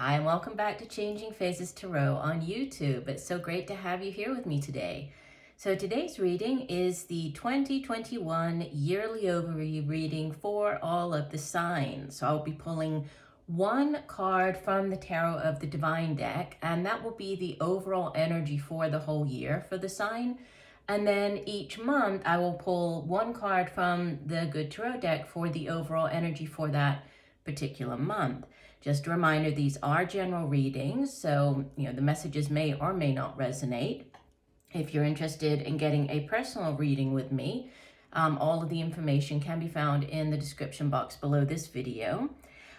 Hi, and welcome back to Changing Phases Tarot on YouTube. It's so great to have you here with me today. So today's reading is the 2021 yearly overview reading for all of the signs. So I'll be pulling one card from the Tarot of the Divine deck, and that will be the overall energy for the whole year for the sign. And then each month I will pull one card from the Good Tarot deck for the overall energy for that particular month. Just a reminder, these are general readings, so the messages may or may not resonate. If you're interested in getting a personal reading with me, all of the information can be found in the description box below this video.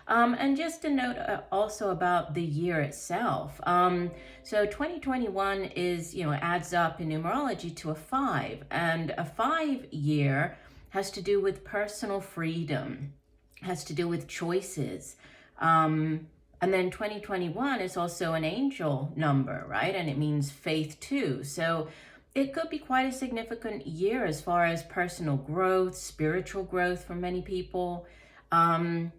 And just a note also about the year itself. So 2021 is, adds up in numerology to a 5, and a 5 year has to do with personal freedom, has to do with choices. And then 2021 is also an angel number, right? And it means faith too. So it could be quite a significant year as far as personal growth, spiritual growth for many people. And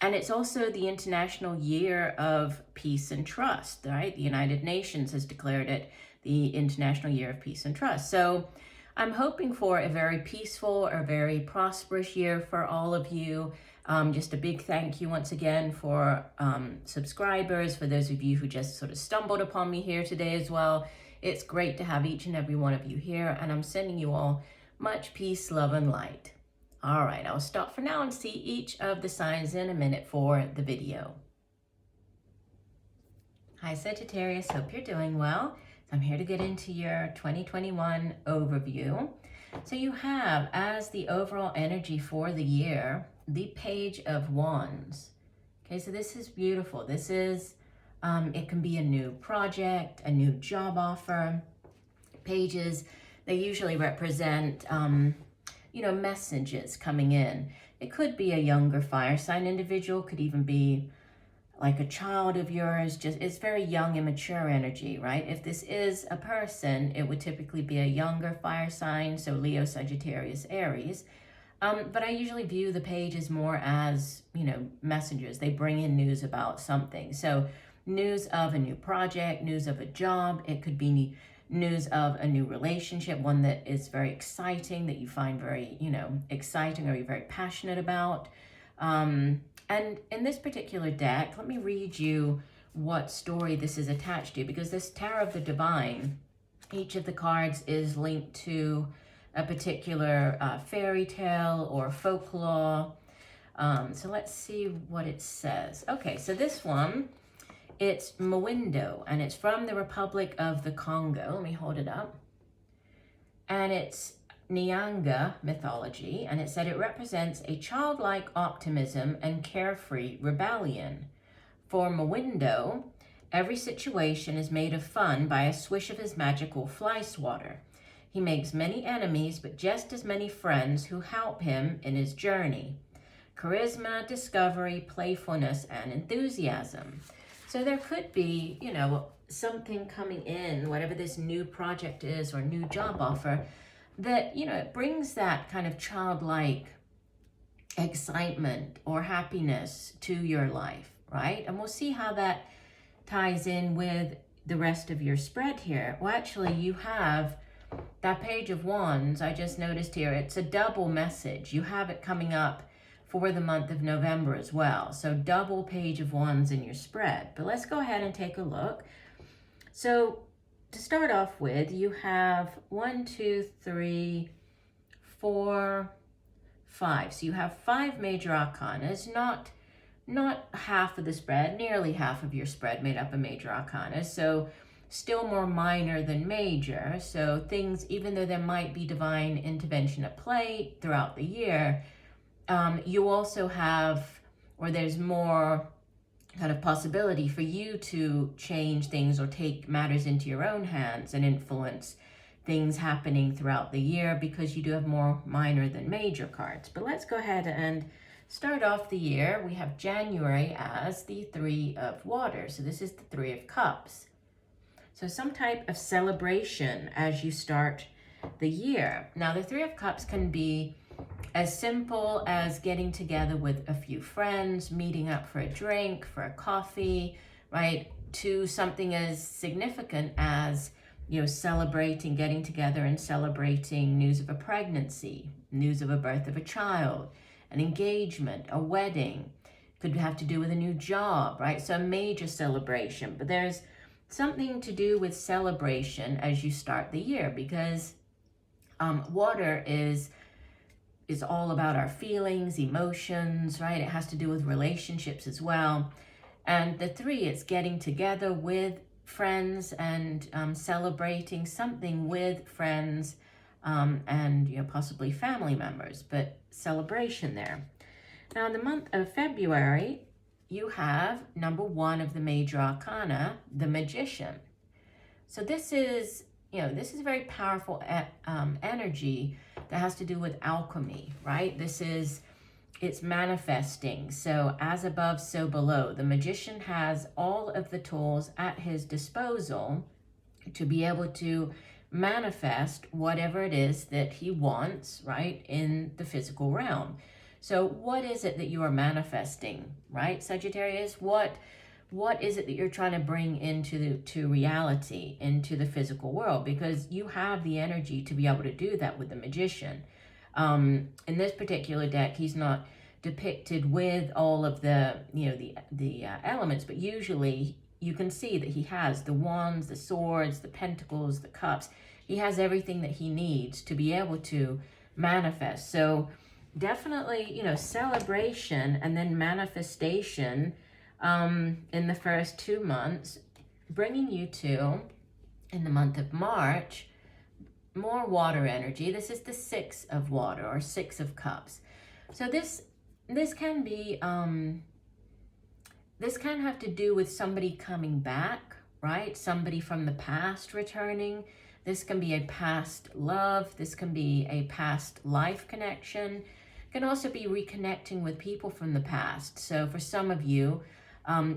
it's also the International Year of Peace and Trust, right? The United Nations has declared it the International Year of Peace and Trust. So I'm hoping for a very peaceful or very prosperous year for all of you. Just a big thank you once again for subscribers, for those of you who just sort of stumbled upon me here today as well. It's great to have each and every one of you here, and I'm sending you all much peace, love, and light. All right, I'll stop for now and see each of the signs in a minute for the video. Hi, Sagittarius, hope you're doing well. I'm here to get into your 2021 overview. So you have, as the overall energy for the year, the Page of Wands. Okay, so this is beautiful. This is, it can be a new project, a new job offer. Pages, they usually represent, messages coming in. It could be a younger fire sign individual, could even be like a child of yours. Just, it's very young, immature energy, right? If this is a person, it would typically be a younger fire sign, so Leo, Sagittarius, Aries. But I usually view the pages more as, messengers. They bring in news about something. So news of a new project, news of a job. It could be news of a new relationship, one that is very exciting, that you find very, exciting or you're very passionate about. And in this particular deck, let me read you what story this is attached to, because this Tarot of the Divine, each of the cards is linked to a particular fairy tale or folklore. So let's see what it says. Okay, so this one, it's Mwindo, and it's from the Republic of the Congo. Let me hold it up. And it's Nyanga mythology, and it said it represents a childlike optimism and carefree rebellion. For Mwindo, every situation is made of fun by a swish of his magical fly swatter. He makes many enemies, but just as many friends who help him in his journey. Charisma, discovery, playfulness, and enthusiasm. So there could be, something coming in, whatever this new project is or new job offer, that, it brings that kind of childlike excitement or happiness to your life, right? And we'll see how that ties in with the rest of your spread here. Well, actually, you have that Page of Wands. I just noticed here, it's a double message. You have it coming up for the month of November as well. So double Page of Wands in your spread. But let's go ahead and take a look. So to start off with, you have 1, 2, 3, 4, 5. So you have 5 major arcanas, not half of the spread, nearly half of your spread made up of major arcana. So still more minor than major. So things, even though there might be divine intervention at play throughout the year, you also have, or there's more kind of possibility for you to change things or take matters into your own hands and influence things happening throughout the year, because you do have more minor than major cards. But let's go ahead and start off the year. We have January as the 3 of Water. So this is the 3 of Cups. So some type of celebration as you start the year. Now the 3 of Cups can be as simple as getting together with a few friends, meeting up for a drink, for a coffee, right, to something as significant as, celebrating, getting together and celebrating news of a pregnancy, news of a birth of a child, an engagement, a wedding. Could have to do with a new job, right? So a major celebration. But there's something to do with celebration as you start the year, because water is all about our feelings, emotions, right? It has to do with relationships as well. And the 3, it's getting together with friends and celebrating something with friends and possibly family members, but celebration there. Now in the month of February, you have number 1 of the major arcana, the Magician. So this is a very powerful energy that has to do with alchemy, right? It's manifesting. So as above, so below. The Magician has all of the tools at his disposal to be able to manifest whatever it is that he wants, right, in the physical realm. So what is it that you are manifesting, right, Sagittarius? What is it that you're trying to bring to reality, into the physical world? Because you have the energy to be able to do that with the Magician. In this particular deck, he's not depicted with all of the elements, but usually you can see that he has the wands, the swords, the pentacles, the cups. He has everything that he needs to be able to manifest. So definitely, celebration and then manifestation in the first 2 months, bringing you to, in the month of March, more water energy. This is the 6 of water, or 6 of cups. So this can be, this can have to do with somebody coming back, right? Somebody from the past returning. This can be a past love. This can be a past life connection. It can also be reconnecting with people from the past. So for some of you,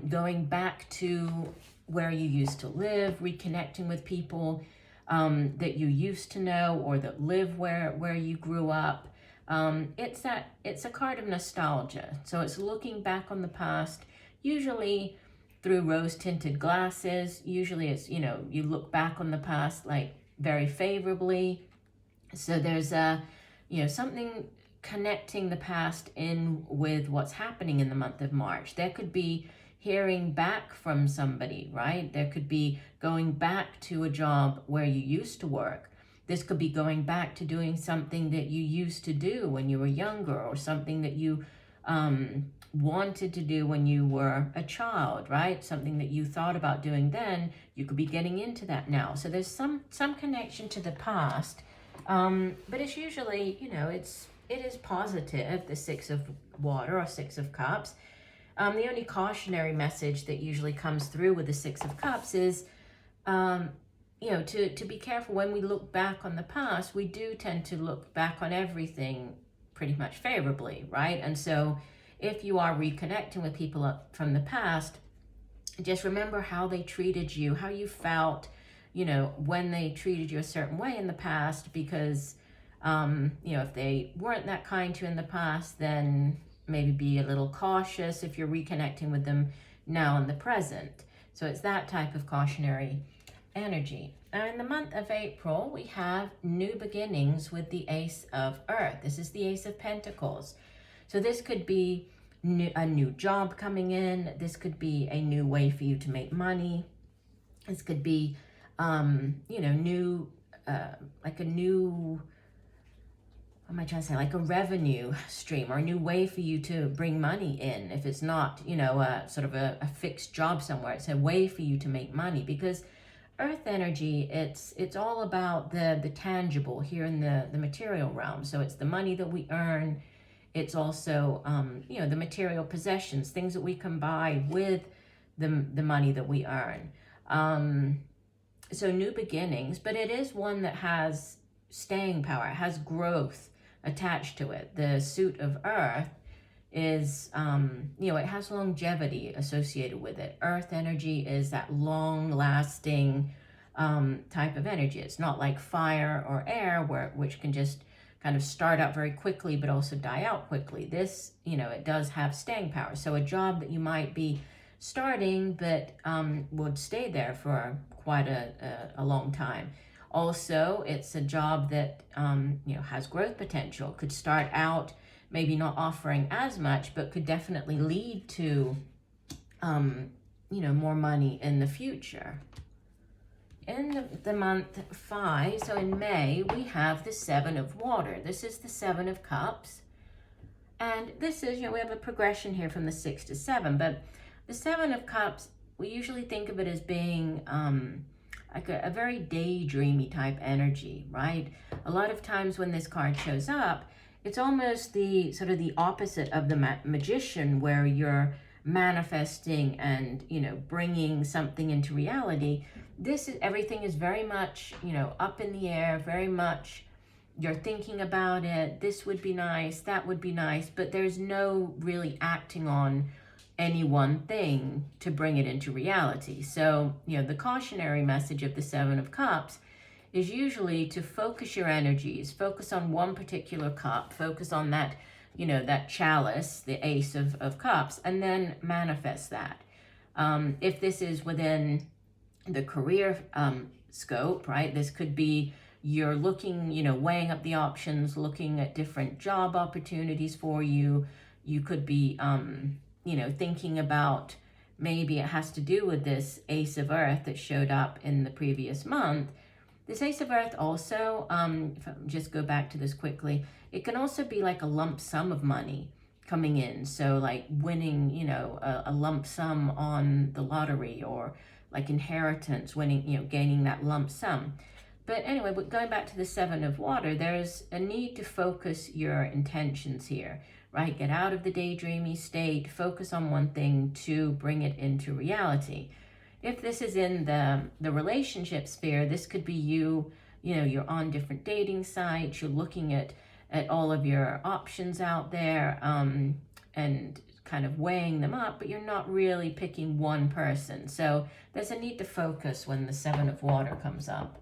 going back to where you used to live, reconnecting with people that you used to know, or that live where you grew up. It's a card of nostalgia. So it's looking back on the past, usually through rose-tinted glasses. Usually it's, you look back on the past like very favorably. So there's something connecting the past in with what's happening in the month of March. There could be hearing back from somebody, right? There could be going back to a job where you used to work. This could be going back to doing something that you used to do when you were younger, or something that you wanted to do when you were a child, right? Something that you thought about doing then, you could be getting into that now. So there's some connection to the past, but it's usually, it is positive, the 6 of water, or 6 of cups. The only cautionary message that usually comes through with the 6 of cups is, to be careful when we look back on the past. We do tend to look back on everything pretty much favorably, right? And so if you are reconnecting with people from the past, just remember how they treated you, how you felt, when they treated you a certain way in the past, because, if they weren't that kind to you in the past, then maybe be a little cautious if you're reconnecting with them now in the present. So it's that type of cautionary energy. Now in the month of April, we have new beginnings with the Ace of Earth. This is the Ace of Pentacles. So this could be a new job coming in. This could be a new way for you to make money. This could be, new, like a new, what am I trying to say, like a revenue stream, or a new way for you to bring money in. If it's not, sort of a fixed job somewhere, it's a way for you to make money, because Earth energy, it's all about the tangible here in the material realm. So it's the money that we earn. It's also, the material possessions, things that we can buy with the money that we earn. So new beginnings, but it is one that has staying power, it has growth attached to it. The suit of Earth is, it has longevity associated with it. Earth energy is that long-lasting type of energy. It's not like fire or air, which can just kind of start out very quickly but also die out quickly. This, it does have staying power. So a job that you might be starting, but would stay there for quite a long time. Also, it's a job that has growth potential. Could start out maybe not offering as much, but could definitely lead to more money in the future. In the month 5, so in May, we have the 7 of water. This is the 7 of cups. And this is, we have a progression here from the 6 to 7, but the 7 of cups, we usually think of it as being like a very daydreamy type energy, right? A lot of times when this card shows up, it's almost the sort of the opposite of the magician, where you're manifesting and bringing something into reality. Everything is very much up in the air, very much you're thinking about it. This would be nice, that would be nice, but there's no really acting on any one thing to bring it into reality. So the cautionary message of the 7 of cups is usually to focus your energies, focus on one particular cup, focus on that that chalice, the Ace of Cups, and then manifest that. If this is within the career scope, right, this could be you're looking, weighing up the options, looking at different job opportunities for you. You could be, thinking about, maybe it has to do with this Ace of Earth that showed up in the previous month. This Ace of Earth also, if I just go back to this quickly, it can also be like a lump sum of money coming in. So like winning, a lump sum on the lottery, or like inheritance, winning, gaining that lump sum. But anyway, going back to the 7 of water, there's a need to focus your intentions here, right? Get out of the daydreamy state, focus on one thing to bring it into reality. If this is in the relationship sphere, this could be you're on different dating sites, you're looking at all of your options out there, and kind of weighing them up, but you're not really picking one person. So there's a need to focus when the 7 of water comes up.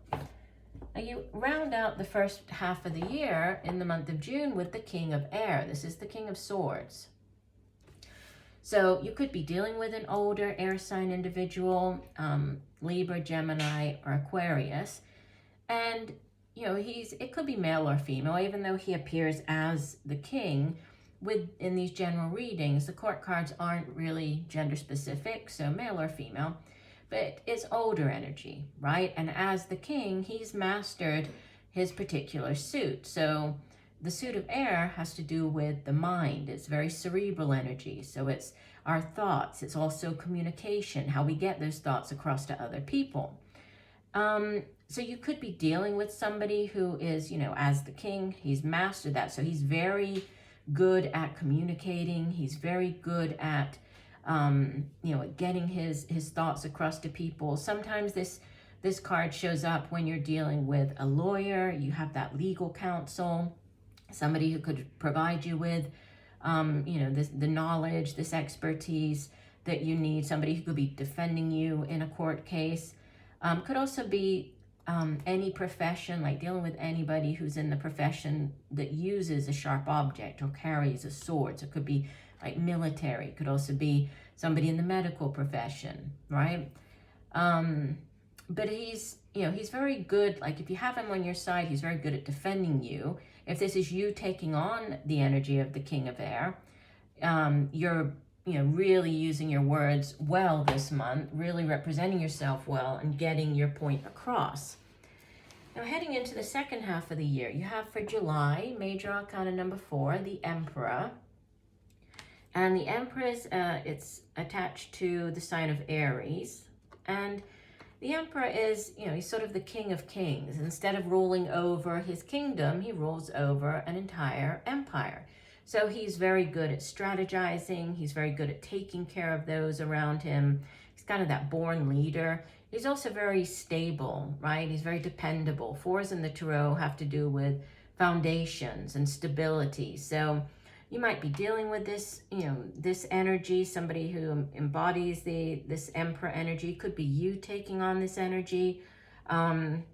Now you round out the first half of the year in the month of June with the King of Air. This is the King of Swords. So you could be dealing with an older air sign individual, Libra, Gemini, or Aquarius. And, it could be male or female, even though he appears as the king. In these general readings, the court cards aren't really gender specific, so male or female, but it's older energy, right? And as the king, he's mastered his particular suit. So the suit of air has to do with the mind. It's very cerebral energy. So it's our thoughts. It's also communication, how we get those thoughts across to other people. So you could be dealing with somebody who is, as the king, he's mastered that. So he's very good at communicating. He's very good at, getting his thoughts across to people. Sometimes this card shows up when you're dealing with a lawyer. You have that legal counsel, somebody who could provide you with, the knowledge, this expertise that you need, somebody who could be defending you in a court case. Could also be any profession, like dealing with anybody who's in the profession that uses a sharp object or carries a sword. So it could be like military. It could also be somebody in the medical profession, right? But he's very good. Like if you have him on your side, he's very good at defending you. If this is you taking on the energy of the King of Air, you're really using your words well this month, really representing yourself well and getting your point across. Now, heading into the second half of the year, you have for July, Major Arcana number 4, the Emperor. And the Emperor is, it's attached to the sign of Aries. And the Emperor is, he's sort of the King of Kings. Instead of ruling over his kingdom, he rules over an entire empire. So he's very good at strategizing. He's very good at taking care of those around him. He's kind of that born leader. He's also very stable, right? He's very dependable. 4s in the Tarot have to do with foundations and stability. So you might be dealing with this, this energy, somebody who embodies this Emperor energy. Could be you taking on this energy, and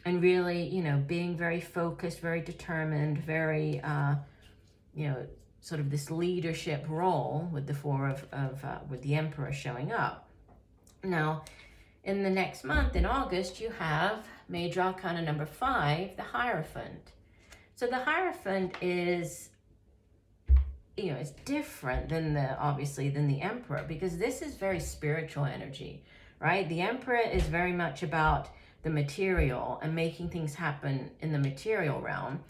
really, being very focused, very determined, very, sort of this leadership role with the with the Emperor showing up. Now, in the next month, in August, you have Major Arcana number 5, the Hierophant. So the Hierophant is, it's different than obviously than the Emperor, because this is very spiritual energy, right? The Emperor is very much about the material and making things happen in the material realm.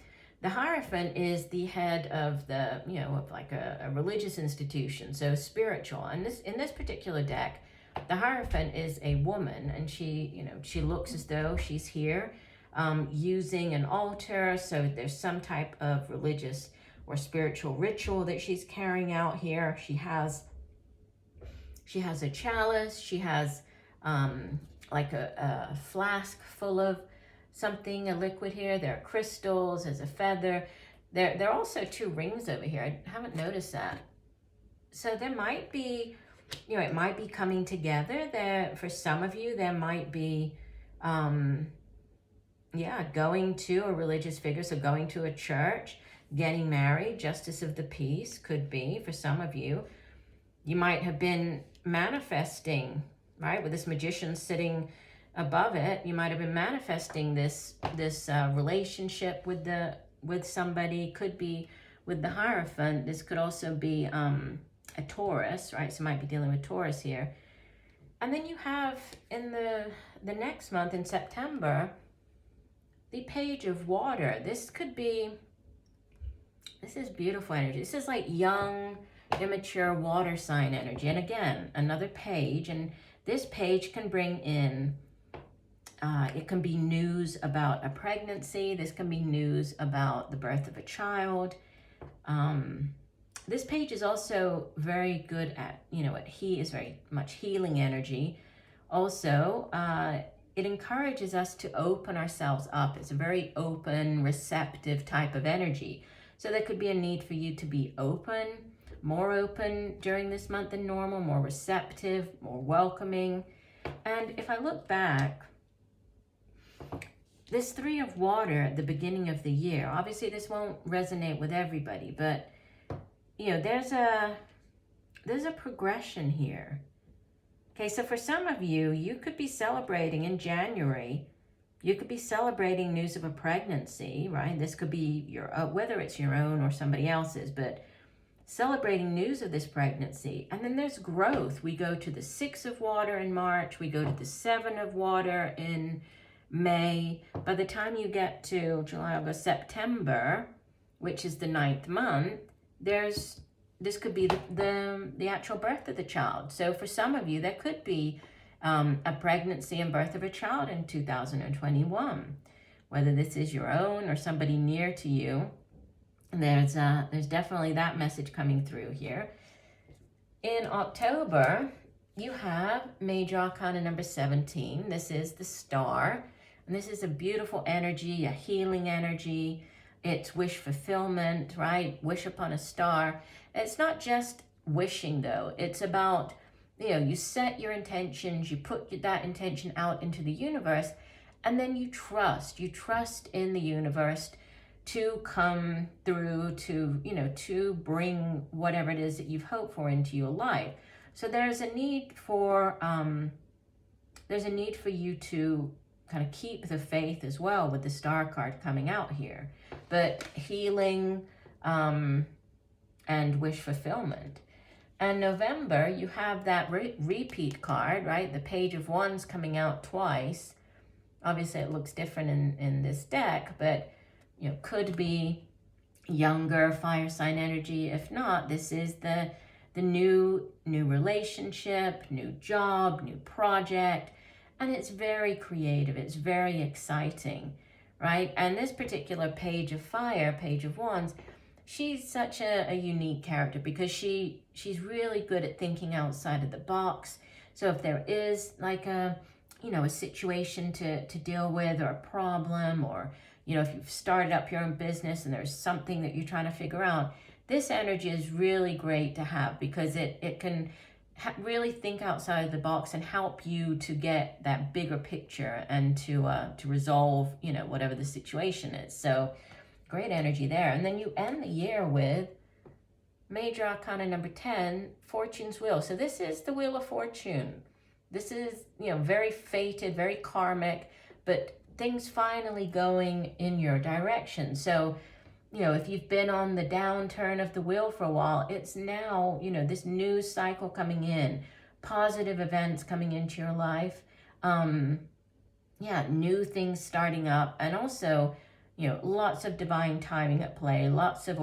The Hierophant is the head of the, of like a religious institution, so spiritual. And in this particular deck, the Hierophant is a woman, and she looks as though she's here using an altar. So there's some type of religious or spiritual ritual that she's carrying out here. She has a chalice. She has like a flask full of something, a liquid here. There are crystals. There's a feather. There are also 2 rings over here. I haven't noticed that. So there might be, it might be coming together. There, for some of you, there might be, going to a religious figure. So going to a church, getting married, justice of the peace could be for some of you. You might have been manifesting, right, with this Magician sitting above it. You might have been manifesting this relationship with somebody. Could be with the Hierophant. This could also be a Taurus, right? So might be dealing with Taurus here. And then you have in the next month, in September, the Page of Water. This is beautiful energy. This is like young, immature water sign energy. And again, another page. And this page can bring in, it can be news about a pregnancy. This can be news about the birth of a child. This page is also very good at, is very much healing energy. Also, it encourages us to open ourselves up. It's a very open, receptive type of energy. So there could be a need for you to be open, more open during this month than normal, more receptive, more welcoming. And if I look back, this 3 of Water at the beginning of the year, obviously this won't resonate with everybody, but there's a progression here. Okay, so for some of you, you could be celebrating in January. You could be celebrating news of a pregnancy, right? This could be whether it's your own or somebody else's, but celebrating news of this pregnancy. And then there's growth. We go to the 6 of Water in March. We go to the 7 of Water in May. By the time you get to July, August, September, which is the 9th month, this could be the actual birth of the child. So for some of you, there could be a pregnancy and birth of a child in 2021, whether this is your own or somebody near to you. There's definitely that message coming through here. In October, you have Major Arcana number 17. This is the Star, and this is a beautiful energy, a healing energy. It's wish fulfillment, right? Wish upon a star. It's not just wishing, though. It's about, you set your intentions, you put that intention out into the universe, and then you trust. You trust in the universe to come through, to bring whatever it is that you've hoped for into your life. So there's a need for you to kind of keep the faith as well, with the Star card coming out here. But healing and wish fulfillment. And November, you have that repeat card, right? The Page of Wands coming out twice. Obviously, it looks different in this deck, but could be younger fire sign energy. If not, this is the new relationship, new job, new project, and it's very creative. It's very exciting, right? And this particular Page of Fire, Page of Wands, she's such a unique character because she's really good at thinking outside of the box. So if there is like a situation to deal with, or a problem, or if you've started up your own business and there's something that you're trying to figure out, this energy is really great to have, because it can really think outside the box and help you to get that bigger picture and to resolve whatever the situation is. So great energy there. And then you end the year with Major Arcana number 10, Fortune's Wheel. So this is the Wheel of Fortune. This is, very fated, very karmic, but things finally going in your direction. So, if you've been on the downturn of the wheel for a while, it's now, this news cycle coming in, positive events coming into your life. New things starting up, and also, lots of divine timing at play, lots of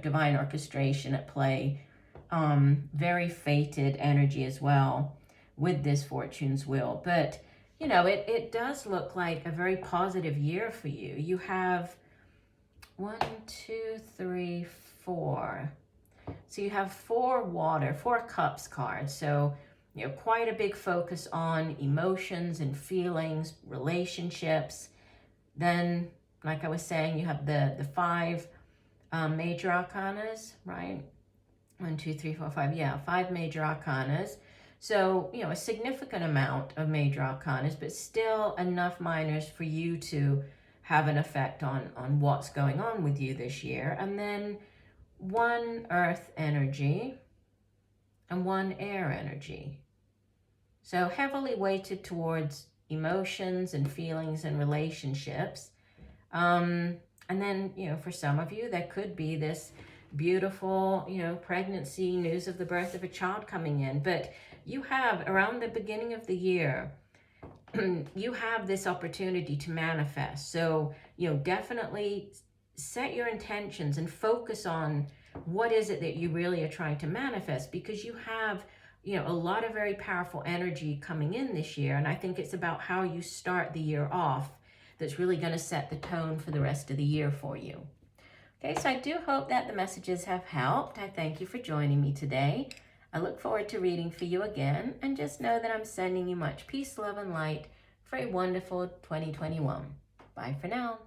divine orchestration at play, very fated energy as well with this Fortune's Wheel. But, it does look like a very positive year for you. You have 1, 2, 3, 4. So you have 4 cups cards. So, quite a big focus on emotions and feelings, relationships. Then, like I was saying, you have the 5 major arcanas, right? 1, 2, 3, 4, 5. Yeah, 5 major arcanas. So, a significant amount of major arcanas, but still enough minors for you to have an effect on what's going on with you this year. And then 1 earth energy and 1 air energy. So heavily weighted towards emotions and feelings and relationships. And then, for some of you, there could be this beautiful, pregnancy, news of the birth of a child coming in. But you have, around the beginning of the year, you have this opportunity to manifest. So, definitely set your intentions and focus on what is it that you really are trying to manifest, because you have, a lot of very powerful energy coming in this year. And I think it's about how you start the year off that's really going to set the tone for the rest of the year for you. Okay, so I do hope that the messages have helped. I thank you for joining me today. I look forward to reading for you again, and just know that I'm sending you much peace, love, and light for a wonderful 2021. Bye for now.